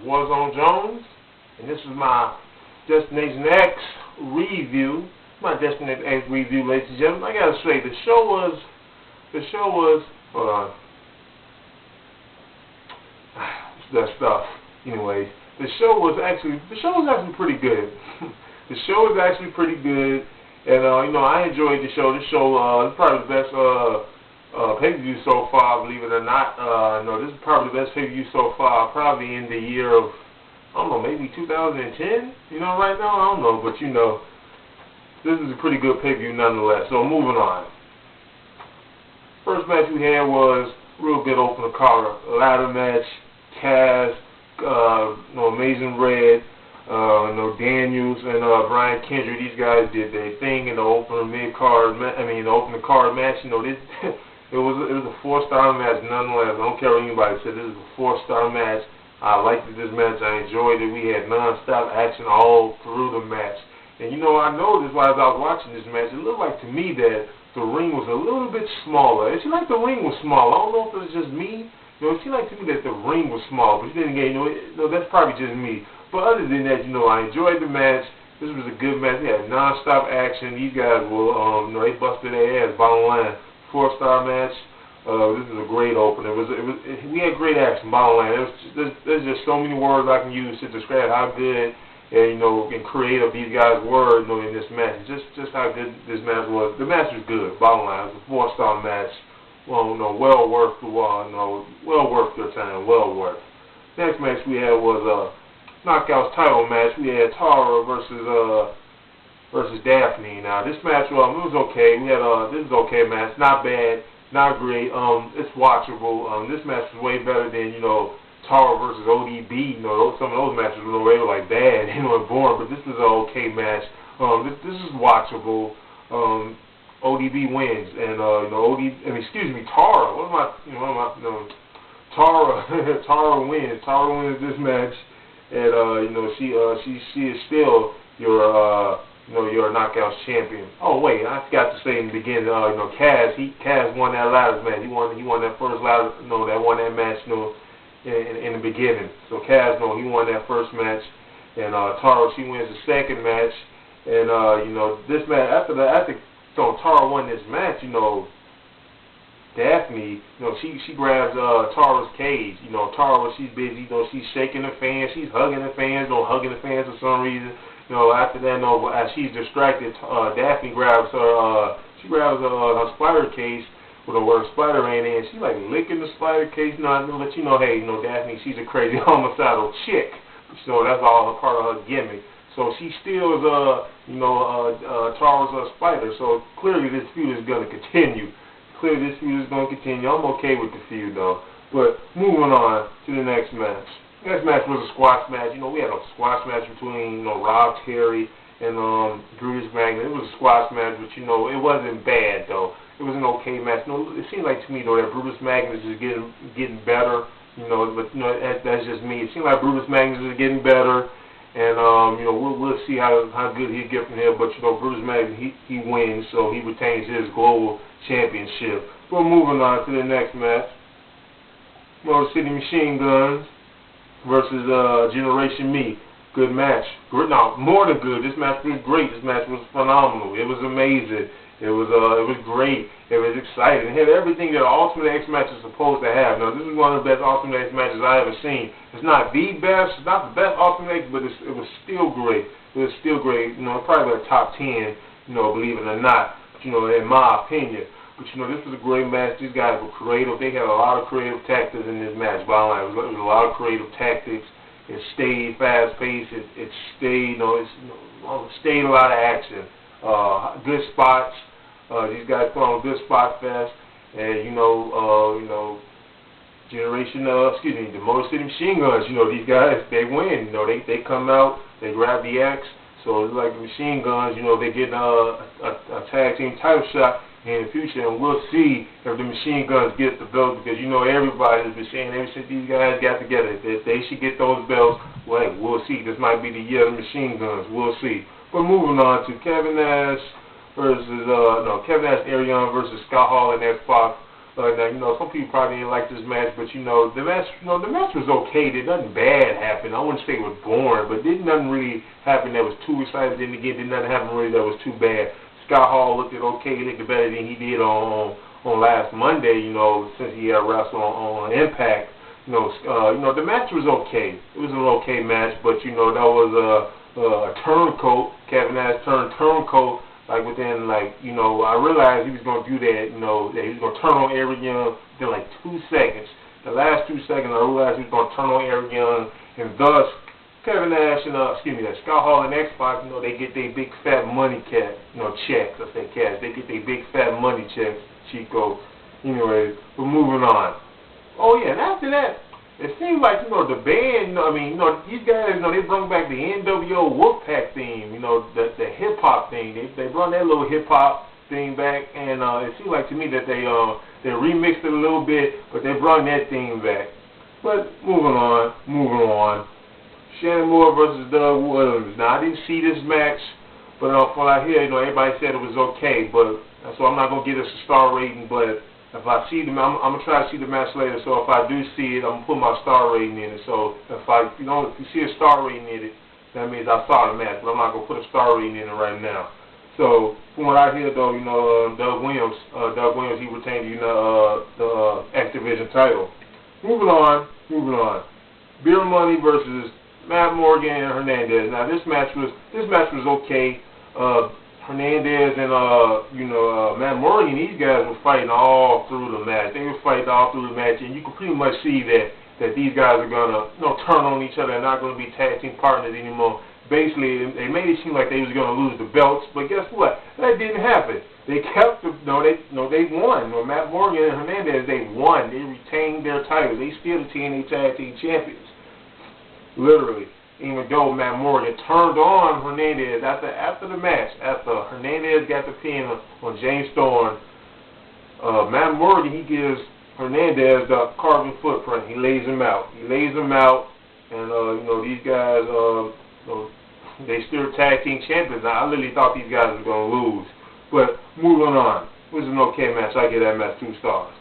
Warzone Jones, and this is my Destination X review. My Destination X review, ladies and gentlemen. I gotta say, the show was, hold on, that stuff. Anyways, the show was actually pretty good. The show was actually pretty good, and I enjoyed the show. The show is probably the best pay-per-view so far, believe it or not. This is probably the best pay-per-view so far, probably in the year of, I don't know, maybe 2010, right now, I don't know, but this is a pretty good pay-per-view nonetheless. So moving on. First match we had was real good opener card, ladder match, Kaz, Amazing Red, Daniels and Brian Kendrick. These guys did their thing in the opener the opener card match. It was a 4-star match nonetheless. I don't care what anybody said. This is a 4-star match. I liked this match. I enjoyed it. We had non-stop action all through the match. And I noticed while I was watching this match, it looked like to me that the ring was a little bit smaller. It seemed like the ring was small. I don't know if it was just me. It seemed like to me that the ring was small. But then again, that's probably just me. But other than that, I enjoyed the match. This was a good match. We had non-stop action. These guys were, they busted their ass. Bottom line, 4-star match. This is a great opener. We had great action. Bottom line, there's just so many words I can use to describe how good and creative these guys were, in this match. Just how good this match was. The match was good. Bottom line, it was a 4-star match. Well worth the well worth your time. Well worth. Next match we had was Knockouts title match. We had Tara versus Daffney. Now this match, it was okay. We had this is okay match, not bad, not great. It's watchable. This match was way better than Tara versus ODB. Some of those matches were like bad, and boring. But this was an okay match. This is watchable. ODB wins, and Tara. Tara wins. Tara wins this match. And she is still your Knockouts champion. Oh wait, I forgot to say in the beginning. Kaz won that ladder match. He won that first ladder. That won that match. In the beginning. So Kaz, he won that first match, and Tara, she wins the second match. And this match after Tara won this match, Daffney, she grabs Tara's cage. Tara, she's busy, she's shaking the fans, she's hugging the fans, hugging the fans for some reason. After that, as she's distracted, Daffney grabs her, her spider case with a word spider ain't in. She's like licking the spider case, let hey, Daffney, she's a crazy homicidal chick. So that's all a part of her gimmick. So she steals, Tara's spider. So clearly this feud is going to continue. I'm okay with the feud though. But moving on to the next match. Next match was a squash match. We had a squash match between Rob Terry and Brutus Magnus. It was a squash match, but it wasn't bad though. It was an okay match. It seemed like to me though that Brutus Magnus is getting better. But that's just me. It seemed like Brutus Magnus is getting better. And we'll see how good he get from here. But Brutus Magnus, he wins, so he retains his global championship. We're moving on to the next match. Motor City Machine Guns versus Generation Me. Good match. More than good. This match was great. This match was phenomenal. It was amazing. It was great. It was exciting. It had everything that an Ultimate X match is supposed to have. Now, this is one of the best Ultimate X matches I ever seen. It's not the best. It's not the best Ultimate X, but it was still great. It was still great. Probably a top 10, believe it or not, in my opinion. But, this was a great match. These guys were creative. They had a lot of creative tactics in this match. Bottom line, it was a lot of creative tactics. It stayed fast-paced. It stayed, stayed a lot of action. Good spots. These guys put on a good spot fest, and the Motor City Machine Guns. These guys, they win. They come out, they grab the X. So it's like the Machine Guns. They get a tag team title shot in the future, and we'll see if the Machine Guns get the belt, because everybody's been saying ever since these guys got together that they should get those belts. Well, we'll see. This might be the year of the Machine Guns. We'll see. But moving on to Kevin Nash versus Kevin Nash, Arion versus Scott Hall and X-Pac. Now, you know, some people probably didn't like this match, but you know, the match was okay. There nothing bad happen. I wouldn't say it was boring, but didn't nothing really happen that was too exciting. Then again, did nothing happen really that was too bad. Scott Hall looked okay. He looked better than he did on last Monday. You know, since he had wrestled on Impact. You know, the match was okay. It was an okay match, but you know, that was a turncoat. Kevin Nash turned turncoat. Like within, like, you know, I realized he was going to do that, you know, that he was going to turn on Eric Young within like 2 seconds. The last 2 seconds, I realized he was going to turn on Eric Young, and thus, Kevin Nash and, Scott Hall and X-Pac, you know, they get their big fat money checks. I say cash. They get their big fat money checks, Chico. Anyway, we're moving on. Oh, yeah, and after that, it seems like, you know, the band, you know, I mean, you know, these guys, you know, they brought back the NWO Wolfpack theme, you know, the hip-hop thing. They brought that little hip-hop thing back, and it seemed like to me that they remixed it a little bit, but they brought that theme back. But moving on. Shannon Moore versus Doug Williams. Now, I didn't see this match, but from what I hear, you know, everybody said it was okay, but so I'm not going to give this a star rating, but if I see them, I'm going to try to see the match later, so if I do see it, I'm going to put my star rating in it. So if you see a star rating in it, that means I saw the match, but I'm not going to put a star rating in it right now. So from what I hear, though, you know, Doug Williams, he retained, you know, the X Division title. Moving on. Beer Money versus Matt Morgan and Hernandez. Now this match was okay. Hernandez and Matt Morgan, these guys were fighting all through the match. They were fighting all through the match, and you can pretty much see that these guys are gonna turn on each other and not gonna be tag team partners anymore. Basically, they made it seem like they was gonna lose the belts, but guess what? That didn't happen. They kept they won. Matt Morgan and Hernandez, they won. They retained their titles. They still the TNA Tag Team Champions. Literally. Even though Matt Morgan turned on Hernandez after the match, after Hernandez got the pin on James Storm, Matt Morgan, he gives Hernandez the carbon footprint. He lays him out. And these guys, they still tag team champions. Now, I literally thought these guys were going to lose. But moving on, it was an okay match. I give that match 2 stars.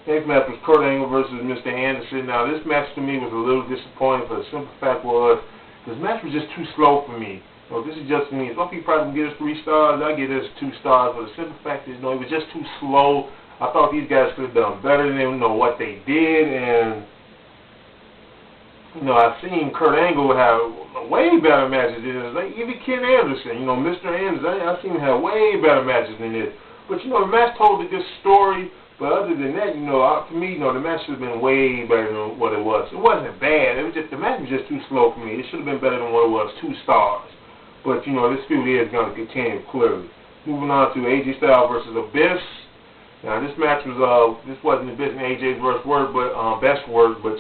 Next match was Kurt Angle versus Mr. Anderson. Now, this match to me was a little disappointing for the simple fact was this match was just too slow for me. This is just me. Some people probably give us 3 stars. I give this 2 stars. But the simple fact is, it was just too slow. I thought these guys could have done better than what they did. And, I've seen Kurt Angle have way better matches than this. Like, even Ken Anderson, Mr. Anderson, I've seen him have way better matches than this. But, the match told a good story. But other than that, to me, the match should have been way better than what it was. It wasn't bad. It was just the match was just too slow for me. It should have been better than what it was, 2 stars. But this feud is going to continue clearly. Moving on to AJ Styles versus Abyss. Now this match was this wasn't Abyss and AJ's best work, but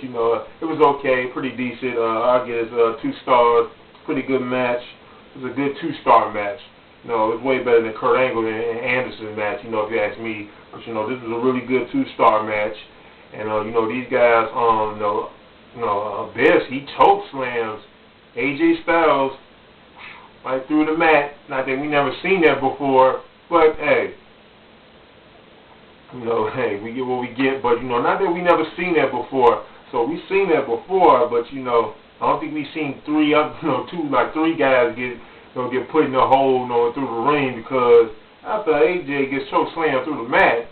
it was okay, pretty decent. I give it 2 stars. Pretty good match. It was a good 2-star match. It was way better than Kurt Angle and Anderson match, if you ask me. But, this was a really good 2-star match. And, these guys, Abyss, he choke slams AJ Styles right through the mat. Not that we never seen that before, but, hey, we get what we get. But, not that we never seen that before. So we seen that before, but, I don't think we've seen 3 guys get put in the hole, through the ring, because after AJ gets choke slammed through the mat,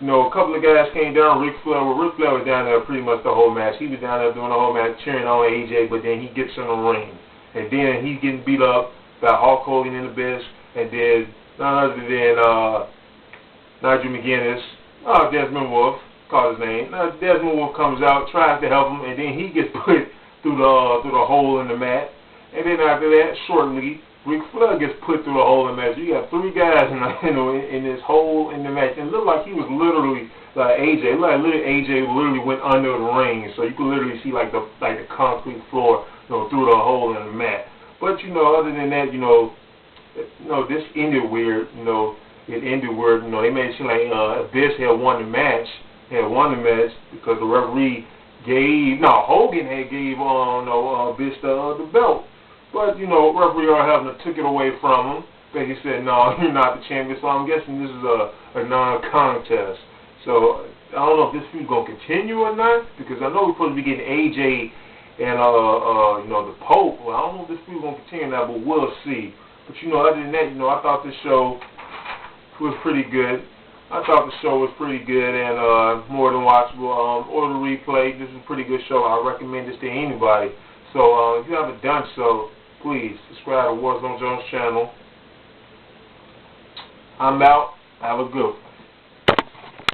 a couple of guys came down. Ric Flair was down there pretty much the whole match. He was down there doing the whole match, cheering on AJ, but then he gets in the ring, and then he's getting beat up by Hulk Hogan and Abyss, and then none other than Nigel McGuinness, Desmond Wolfe, called his name. Desmond Wolfe comes out, tries to help him, and then he gets put through the hole in the mat. And then after that, shortly, Ric Flair gets put through the hole in the match. You got 3 guys in this hole in the match. And it looked like he was literally like AJ. It looked like AJ literally went under the ring. So you could literally see like the concrete floor through the hole in the mat. But other than that, this ended weird. It ended weird. They made it seem like Abyss had won the match. Because the referee Hogan had gave Abyss the belt. But, referee having took it away from him. But he said, no, you're not the champion. So I'm guessing this is a a non-contest. So I don't know if this feud gonna continue or not, because I know we're supposed to be getting AJ and you know, the Pope. Well, I don't know if this feud gonna continue now, but we'll see. But you know, other than that, you know, I thought this show was pretty good. I thought the show was pretty good and more than watchable. Order the replay. This is a pretty good show. I recommend this to anybody. So if you haven't done so, please subscribe to Warzone Jones channel. I'm out. Have a good one.